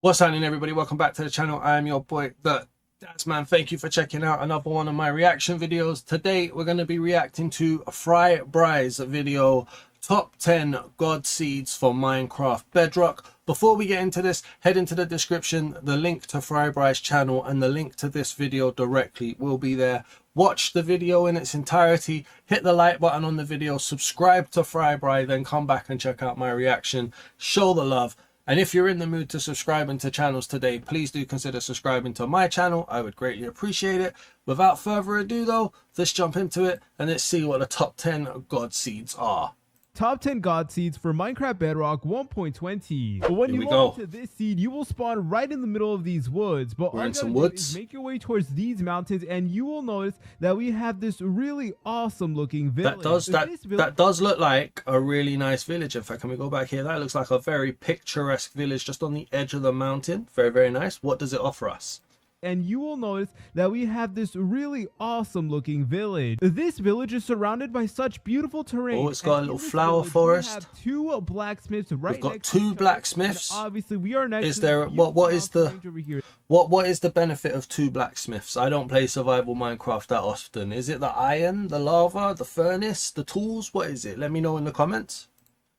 What's happening, everybody? Welcome back to the channel. I am your boy, the Daz Man. Thank you for checking out another one of my reaction videos. Today, we're going to be reacting to FryBry's video, Top 10 God Seeds for Minecraft Bedrock. Before we get into this, head into the description. The link to FryBry's channel and the link to this video directly will be there. Watch the video in its entirety. Hit the like button on the video. Subscribe to FryBry. Then come back and check out my reaction. Show the love. And if you're in the mood to subscribe to channels today, please do consider subscribing to my channel. I would greatly appreciate it. Without further ado though, let's jump into it and let's see what the top 10 God Seeds are. Top 10 God Seeds for Minecraft Bedrock 1.20. But when you launch into this seed, you will spawn right in the middle of these woods. But we're in some woods. Make your way towards these mountains and you will notice that we have this really awesome looking village. That does look like a really nice village. In fact, can we go back here? That looks like a very picturesque village just on the edge of the mountain. Very, very nice. What does it offer us? And you will notice that we have this really awesome looking village. This village is surrounded by such beautiful terrain. Oh, it's got a little flower forest. We have two blacksmiths right We've got next two blacksmiths. Obviously, we are next. Is there what is the benefit of two blacksmiths? I don't play survival Minecraft that often. Is it the iron, the lava, the furnace, the tools? What is it? Let me know in the comments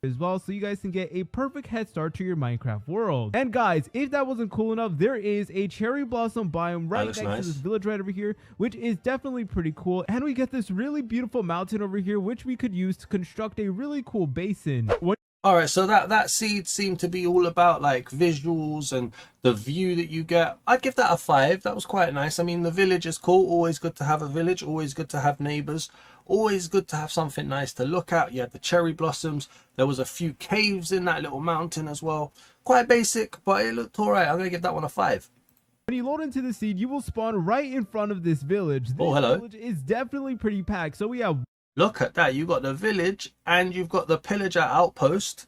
as well, so you guys can get a perfect head start to your Minecraft world. And guys, if that wasn't cool enough, there is a cherry blossom biome right next to this village right over here, which is definitely pretty cool. And we get this really beautiful mountain over here, which we could use to construct a really cool basin. All right, so that seed seemed to be all about like visuals and the view that you get. I'd give that a 5. That was quite nice. I mean, the village is cool. Always good to have a village. Always good to have neighbors. Always good to have something nice to look at. You had the cherry blossoms. There was a few caves in that little mountain as well. Quite basic, but it looked all right. I'm going to give that one a 5. When you load into the seed, you will spawn right in front of this village. This village is definitely pretty packed. So we have... Look at that. You've got the village and you've got the pillager outpost.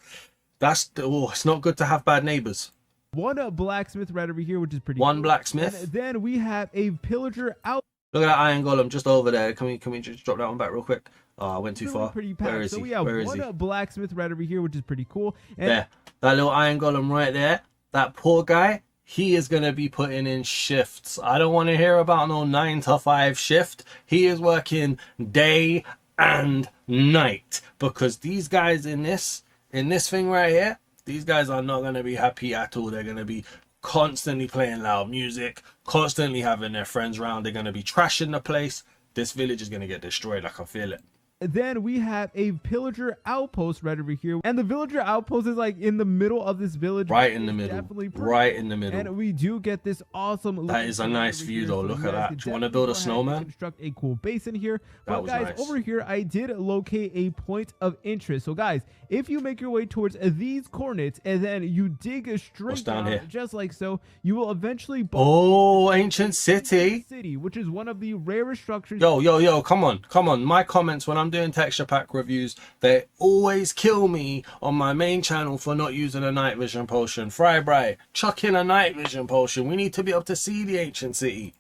It's not good to have bad neighbors. One blacksmith right over here, which is pretty cool. Blacksmith. And then we have a pillager out. Look at that iron golem just over there. Can we just drop that one back real quick? Oh, I went too far. Where is he? So we have one blacksmith right over here, which is pretty cool. And there. That little iron golem right there. That poor guy. He is going to be putting in shifts. I don't want to hear about no 9 to 5 shift. He is working day and night, because these guys in this thing right here, these guys are not going to be happy at all. They're going to be constantly playing loud music, constantly having their friends around. They're going to be trashing the place. This village is going to get destroyed. I can feel it. Then we have a pillager outpost right over here, and the villager outpost is like in the middle of this village, right in the middle, right in the middle. And we do get this awesome. That is a nice view though. Look at that. Do you want to build a snowman? Construct a cool base in here. But guys, over here I did locate a point of interest. So guys, if you make your way towards these coordinates and then you dig straight down here, just like so, you will eventually. Oh, ancient city, which is one of the rarest structures. Yo, come on. My comments when I'm doing texture pack reviews, they always kill me on my main channel for not using a night vision potion. FryBry, chuck in a night vision potion. We need to be able to see the ancient city.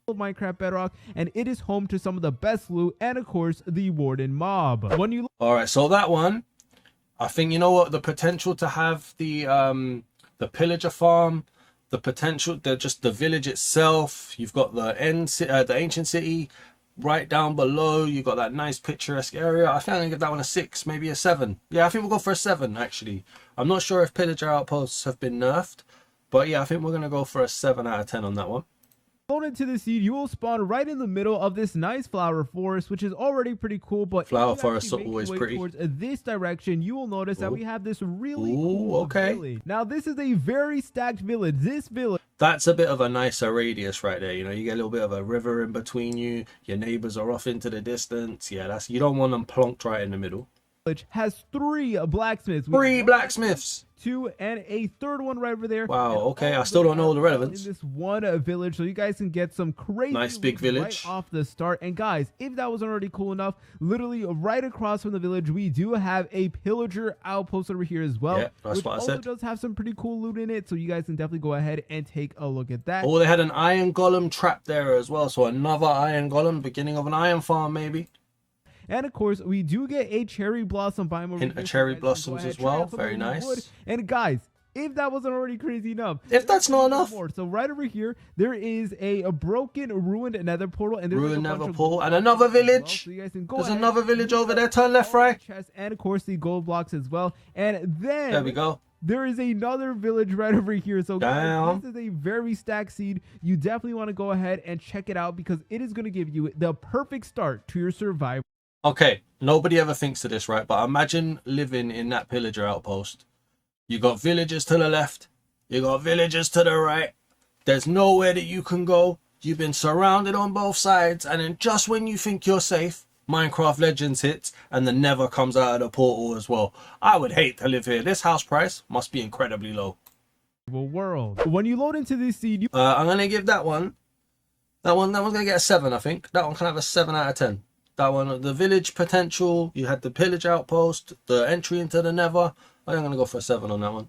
Minecraft Bedrock, and it is home to some of the best loot and of course the warden mob. All right, so that one, I think, you know what, the potential to have the pillager farm, the potential, just the village itself. You've got the ancient city right down below. You got that nice picturesque area. I think I'm gonna give that one a 6, maybe a 7. Yeah, I think we'll go for a 7 actually. I'm not sure if pillager outposts have been nerfed, but yeah, I think we're gonna go for a 7 out of 10 on that one. Load into the seed, you will spawn right in the middle of this nice flower forest, which is already pretty cool. But flower forests are always pretty. Towards this direction, you will notice that we have this really cool village. Now, this is a very stacked village. This village, that's a bit of a nicer radius right there. You know, you get a little bit of a river in between you. Your neighbors are off into the distance. Yeah, you don't want them plonked right in the middle. Has 3 blacksmiths. 3 blacksmiths. 2 and a third one right over there. Wow, okay, I still don't know the relevance. In this one village, so you guys can get some crazy nice big village right off the start. And guys, if that wasn't already cool enough, literally right across from the village, we do have a pillager outpost over here as well. Yeah, that's what I said. Which also does have some pretty cool loot in it, so you guys can definitely go ahead and take a look at that. Oh, they had an iron golem trap there as well, so another iron golem, beginning of an iron farm maybe. And of course, we do get a cherry blossom biome over here. Cherry blossoms as well. Very nice. And guys, if that wasn't already crazy enough. If that's not enough. So right over here, there is a broken, ruined nether portal. And there's ruined like nether portal. And another village. So you guys can go There's ahead, another village over there. Turn left, right. And of course, the gold blocks as well. And then... there we go. There is another village right over here. So guys, this is a very stacked seed. You definitely want to go ahead and check it out because it is going to give you the perfect start to your survival. Okay, nobody ever thinks of this, right? But imagine living in that pillager outpost. You got villagers to the left. You got villagers to the right. There's nowhere that you can go. You've been surrounded on both sides. And then just when you think you're safe, Minecraft Legends hits and the Nether comes out of the portal as well. I would hate to live here. This house price must be incredibly low. World. When you load into this seed, I'm gonna give that one's gonna get a 7, I think. That one can have a 7 out of 10. That one, the village potential, you had the pillage outpost, the entry into the Nether. I'm gonna go for a 7 on that one.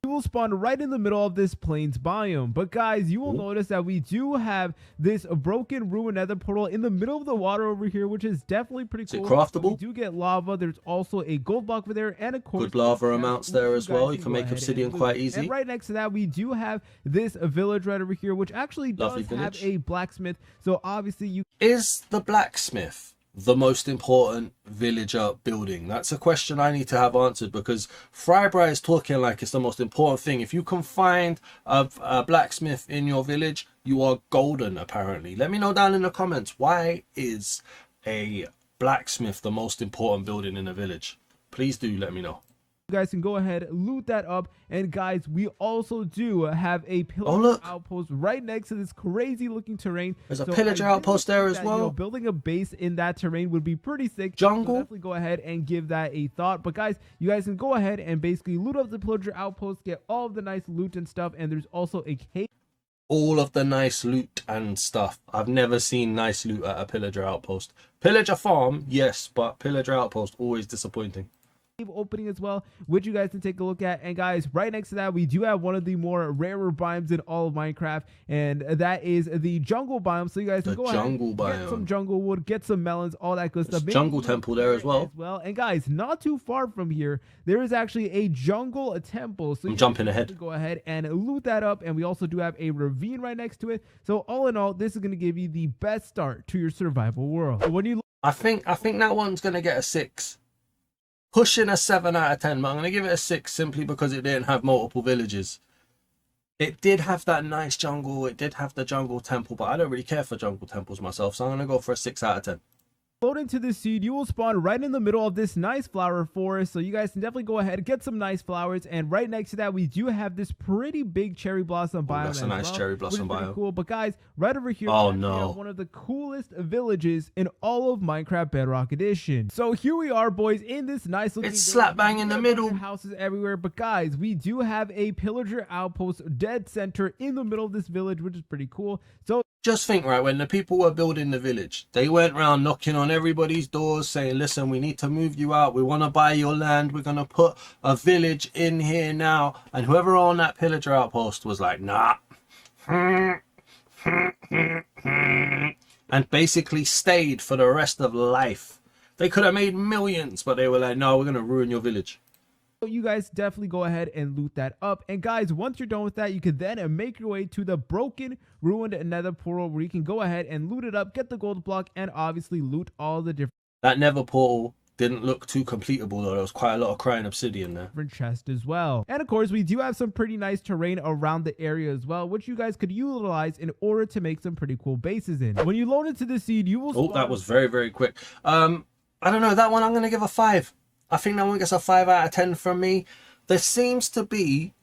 you will spawn right in the middle of this plains biome. But guys, you will notice that we do have this broken ruined nether portal in the middle of the water over here, which is definitely pretty cool. Is it craftable? We do get lava. There's also a gold block over there, and of course good lava amounts there as well. You can make obsidian quite easy. And right next to that, we do have this village right over here, which actually does have a blacksmith. So obviously you... Is the blacksmith the most important villager building? That's a question I need to have answered, because FryBry is talking like it's the most important thing. If you can find a blacksmith in your village, you are golden, apparently. Let me know down in the comments, why is a blacksmith the most important building in a village? Please do let me know. You guys can go ahead, loot that up. And guys, we also do have a pillager outpost right next to this crazy looking terrain. There's a pillager outpost there as well. You know, building a base in that terrain would be pretty sick. Jungle. So definitely go ahead and give that a thought. But guys, you guys can go ahead and basically loot up the pillager outpost, get all of the nice loot and stuff. And there's also a cave. All of the nice loot and stuff. I've never seen nice loot at a pillager outpost. Pillager farm, yes, but pillager outpost, always disappointing. Opening as well, which you guys can take a look at. And guys, right next to that, we do have one of the more rarer biomes in all of Minecraft, and that is the jungle biome. So you guys can go ahead, get some jungle wood, get some melons, all that good stuff. Jungle temple there as well. And guys, not too far from here, there is actually a jungle temple. So I'm jumping ahead. Go ahead and loot that up, and we also do have a ravine right next to it. So all in all, this is going to give you the best start to your survival world. When you, I think that one's going to get a 6. Pushing a 7 out of 10, but I'm going to give it a 6 simply because it didn't have multiple villages. It did have that nice jungle, it did have the jungle temple, but I don't really care for jungle temples myself, so I'm going to go for a 6 out of 10. Load into this seed, you will spawn right in the middle of this nice flower forest. So you guys can definitely go ahead, get some nice flowers. And right next to that, we do have this pretty big cherry blossom biome. That's a nice cherry blossom biome. Cool. But guys, right over here, we have one of the coolest villages in all of Minecraft Bedrock Edition. So here we are, boys, in this nice looking... It's slap bang in the middle. Houses everywhere. But guys, we do have a pillager outpost dead center in the middle of this village, which is pretty cool. So just think, right, when the people were building the village, they went around knocking on everybody's doors saying, listen, we need to move you out. We want to buy your land. We're going to put a village in here now. And whoever on that pillager outpost was like, nah. And basically stayed for the rest of life. They could have made millions, but they were like, no, we're going to ruin your village. You guys definitely go ahead and loot that up. And guys, once you're done with that, you can then make your way to the broken, ruined nether portal, where you can go ahead and loot it up, get the gold block, and obviously loot all the different... That nether portal didn't look too completable, though. There was quite a lot of crying obsidian there. Different chests as well. And of course, we do have some pretty nice terrain around the area as well, which you guys could utilize in order to make some pretty cool bases in. When you load into the seed, you will... Oh, that was very, very quick. I don't know. That one I'm going to give a 5. I think that one gets a 5 out of 10 from me. There seems to be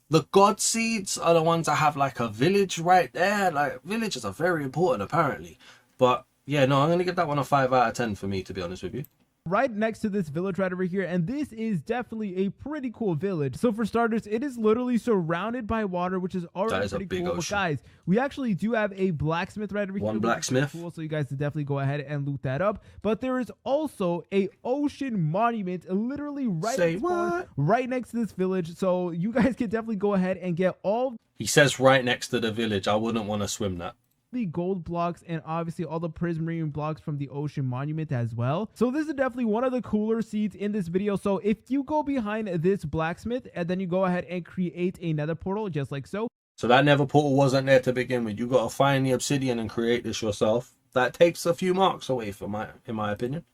the god seeds are the ones that have like a village right there. Like villages are very important apparently. But yeah, no, I'm going to give that one a 5 out of 10 for me, to be honest with you. Right next to this village right over here, and this is definitely a pretty cool village. So for starters, it is literally surrounded by water, which is already pretty cool. But guys, we actually do have a blacksmith right over here. One blacksmith. Cool, so you guys can definitely go ahead and loot that up. But there is also a ocean monument literally right next to this village. So you guys can definitely go ahead and get all... He says right next to the village. I wouldn't want to swim that. the gold blocks and obviously all the prismarine blocks from the ocean monument as well. So this is definitely one of the cooler seeds in this video. So if you go behind this blacksmith and then you go ahead and create a nether portal just like so. So that nether portal wasn't there to begin with. You got to find the obsidian and create this yourself. That takes a few marks away from in my opinion.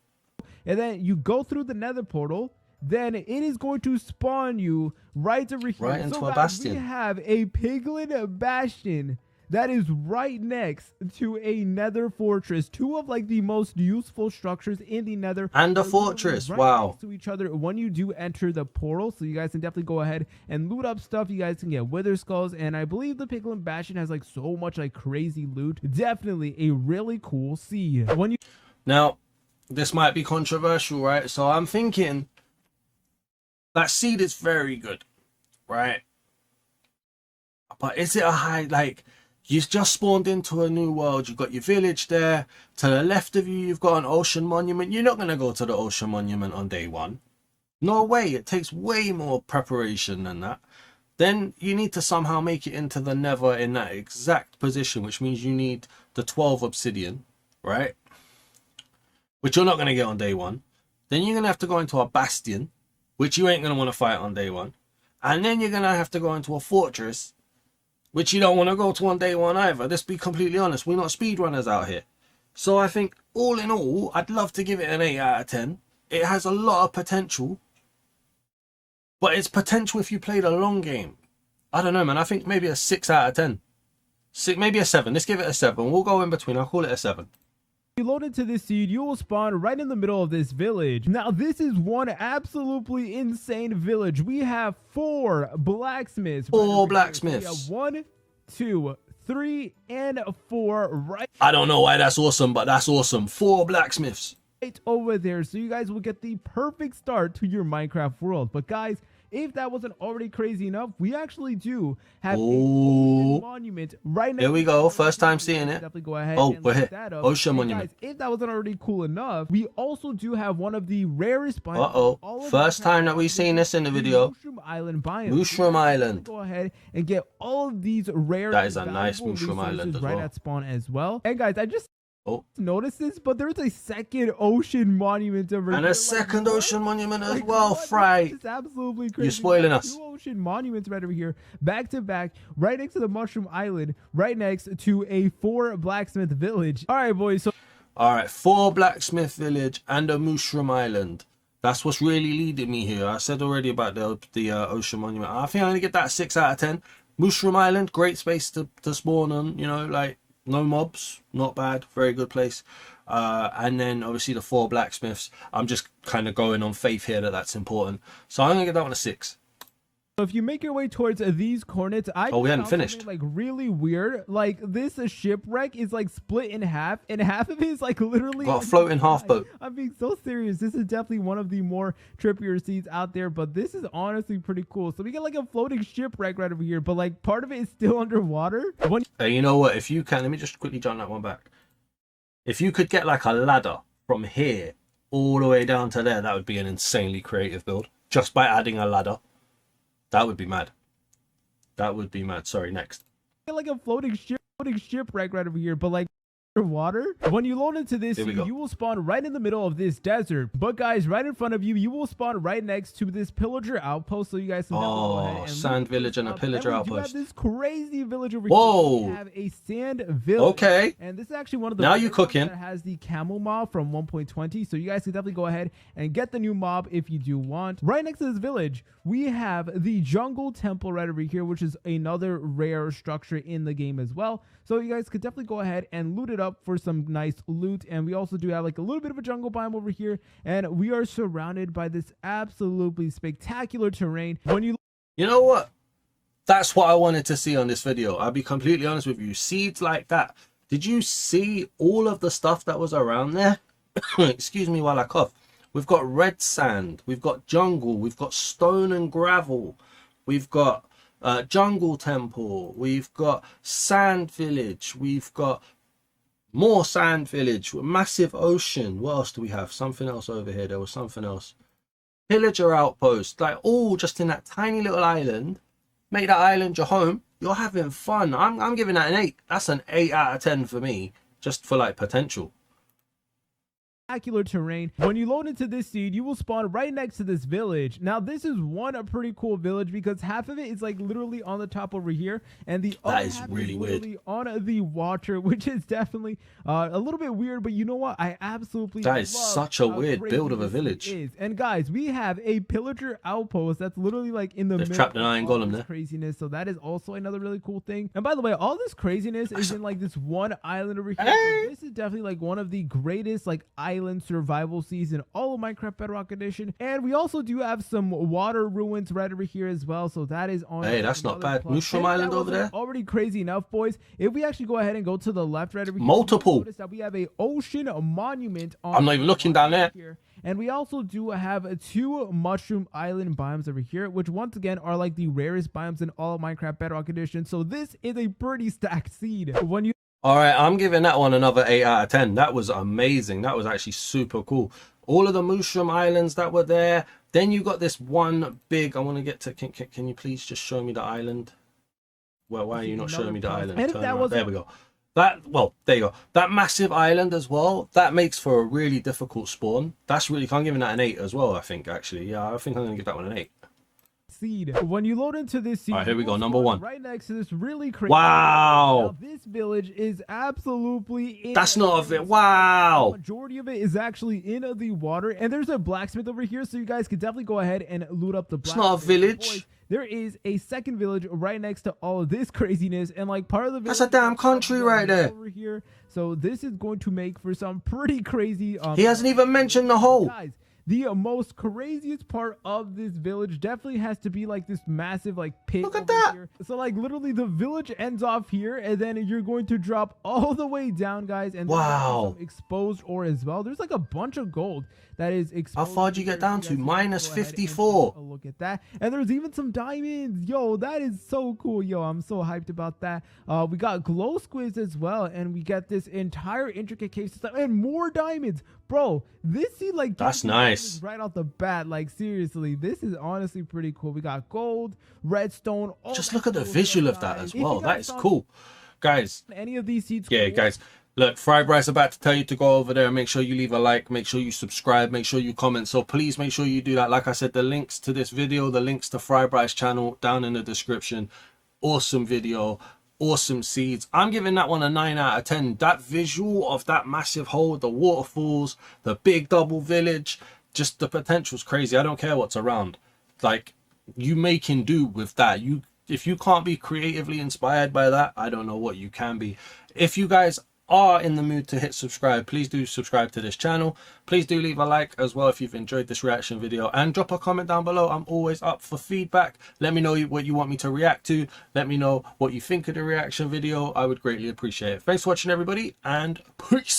And then you go through the nether portal, then it is going to spawn you right over here. Right into so a bastion. We have a piglin bastion that is right next to a nether fortress. Two of like the most useful structures in the nether. And a fortress. Right wow. Next to each other when you do enter the portal. So you guys can definitely go ahead and loot up stuff. You guys can get wither skulls. And I believe the piglin bastion has like so much like crazy loot. Definitely a really cool seed. When you now, this might be controversial, right? So I'm thinking that seed is very good, right? But is it a high, like, you've just spawned into a new world, you've got your village there, to the left of you, you've got an ocean monument. You're not going to go to the ocean monument on day one. No way, it takes way more preparation than that. Then you need to somehow make it into the nether in that exact position, which means you need the 12 obsidian, right? Which you're not going to get on day one. Then you're going to have to go into a bastion, which you ain't going to want to fight on day one. And then you're going to have to go into a fortress, which you don't want to go to on day one either. Let's be completely honest. We're not speedrunners out here. So I think all in all, I'd love to give it an 8 out of 10. It has a lot of potential. But it's potential if you play the long game. I don't know, man. I think maybe a 6 out of 10. Maybe a 7. Let's give it a 7. We'll go in between. I'll call it a 7. You load into this seed, you will spawn right in the middle of this village. Now this is one absolutely insane village. We have 4 blacksmiths. 4 blacksmiths. We have 1, 2, 3, and 4 right. I don't know why that's awesome, but that's awesome. 4 blacksmiths. Right over there, so you guys will get the perfect start to your Minecraft world. But guys, if that wasn't already crazy enough, we actually do have a monument right now. Here we go. First time seeing it. Definitely go ahead. Oh, and we're here. Ocean Guys, monument. if that wasn't already cool enough, we also do have one of the rarest biomes. First time that we've seen this in the video. Mushroom Island biome. Mushroom Island. Go ahead and get all of these rare. That is a nice Mushroom Island as well. Right at spawn as well. And guys, I just noticed this, but there's a second ocean monument over and here. A second ocean monument as well, Fry. It's absolutely crazy. You're spoiling us. 2 ocean monuments right over here, back to back, right next to the Mushroom Island, right next to a 4 blacksmith village. All right, boys. So all right, 4 blacksmith village and a Mushroom Island. That's what's really leading me here. I said already about the ocean monument. I think I'm gonna get that 6 out of 10. Mushroom Island, great space to spawn on. You know, like. No mobs, not bad, very good place. And then obviously the 4 blacksmiths. I'm just kind of going on faith here that that's important. So I'm gonna get that one a 6. if you make your way towards these coordinates, we hadn't finished. Like really weird. Like this shipwreck is like split in half, and half of it is like literally got a floating half boat. I'm being so serious. This is definitely one of the more trippier seeds out there, but this is honestly pretty cool. So we get like a floating shipwreck right over here, but like part of it is still underwater. Hey, you know what? If you can, let me just quickly jump that one back. If you could get like a ladder from here all the way down to there, that would be an insanely creative build. Just by adding a ladder. That would be mad. That would be mad. Sorry, next. Like a floating shipwreck right over here, but like water. When you load into this, you will spawn right in the middle of this desert. But guys, right in front of you, you will spawn right next to this pillager outpost. So you guys can go ahead and sand village and a pillager outpost. You have this crazy village over here. We have a sand village. Okay. And this is actually one of the now you cooking. That has the camel mob from 1.20. So you guys can definitely go ahead and get the new mob if you do want. Right next to this village, we have the jungle temple right over here, which is another rare structure in the game as well. So you guys could definitely go ahead and loot it up for some nice loot. And we also do have like a little bit of a jungle biome over here, and we are surrounded by this absolutely spectacular terrain. You know what, that's what I wanted to see on this video. I'll be completely honest with you. Seeds like that, did you see all of the stuff that was around there? Excuse me while I cough. We've got red sand, we've got jungle, we've got stone and gravel, we've got jungle temple, we've got sand village, we've got more sand village, massive ocean. What else do we have? Something else over here. There was something else. Pillager outpost, like all just in that tiny little island. make that island your home, you're having fun. I'm giving that an 8. That's an 8 out of 10 for me, just for like potential. Spectacular terrain. When you load into this seed, you will spawn right next to this village. Now this is a pretty cool village because half of it is like literally on the top over here, and the other half really is literally on the water, which is definitely a little bit weird. But you know what? I absolutely that is such a weird build of a village. And guys, we have a pillager outpost that's literally like in the middle trapped an iron golem there. Craziness. So that is also another really cool thing. And by the way, all this craziness is in like this one island over here. Hey. So this is definitely like one of the greatest like island survival season, all of Minecraft Bedrock edition. And we also do have some water ruins right over here as well, so that is on. Hey, that's not bad. Mushroom Island over there, already crazy enough, boys. If we actually go ahead and go to the left right over here, multiple, notice that we have a ocean monument on. I'm not even looking down there here. And we also do have 2 mushroom island biomes over here, which once again are like the rarest biomes in all of Minecraft Bedrock edition. So this is a pretty stacked seed. When you all right, I'm giving that one another 8 out of 10. That was amazing. That was actually super cool. All of the mushroom islands that were there. Then you got this one big, I want to get to, can you please just show me the island? Well, why are you not showing me the island? There we go. Well, there you go. That massive island as well, that makes for a really difficult spawn. That's really, I'm giving that an 8 as well, I think, actually. Yeah, I think I'm going to give that one an 8. Seed. When you load into this seed, all right, here we go, number 1 right next to this really crazy. Wow, now, this village is absolutely that's not of it. Wow, the majority of it is actually in the water, and there's a blacksmith over here, so you guys could definitely go ahead and loot up the blacksmith. It's not a village. Boys, there is a second village right next to all of this craziness, and like part of the village, that's a damn country right there over here. So this is going to make for some pretty crazy he hasn't even mentioned the hole. Guys, the most craziest part of this village definitely has to be like this massive like pit. Look at that. Here. So like literally the village ends off here, and then you're going to drop all the way down, guys. And wow, some exposed ore as well. There's like a bunch of gold that is exposed. How far do you get down to? Minus 54. Look at that. And there's even some diamonds. Yo, that is so cool. Yo, I'm so hyped about that. We got glow squids as well, and we get this entire intricate cave system and more diamonds. Bro, this seed like that's nice right off the bat. Like seriously, this is honestly pretty cool. We got gold, redstone. Just look at the visual of that as well. That is cool, guys. Any of these seeds? Yeah, cool? guys. Look, FryBry's about to tell you to go over there and make sure you leave a like, make sure you subscribe, make sure you comment. So please make sure you do that. Like I said, the links to this video, the links to FryBry's channel down in the description. Awesome video, awesome seeds. I'm giving that one a 9 out of 10. That visual of that massive hole, the waterfalls, the big double village, just the potential's crazy. I don't care what's around. Like, you making do with that. If you can't be creatively inspired by that, I don't know what you can be. If you guys are in the mood to hit subscribe, please do subscribe to this channel. Please do leave a like as well if you've enjoyed this reaction video, and drop a comment down below. I'm always up for feedback. Let me know what you want me to react to. Let me know what you think of the reaction video. I would greatly appreciate it. Thanks for watching, everybody, and peace.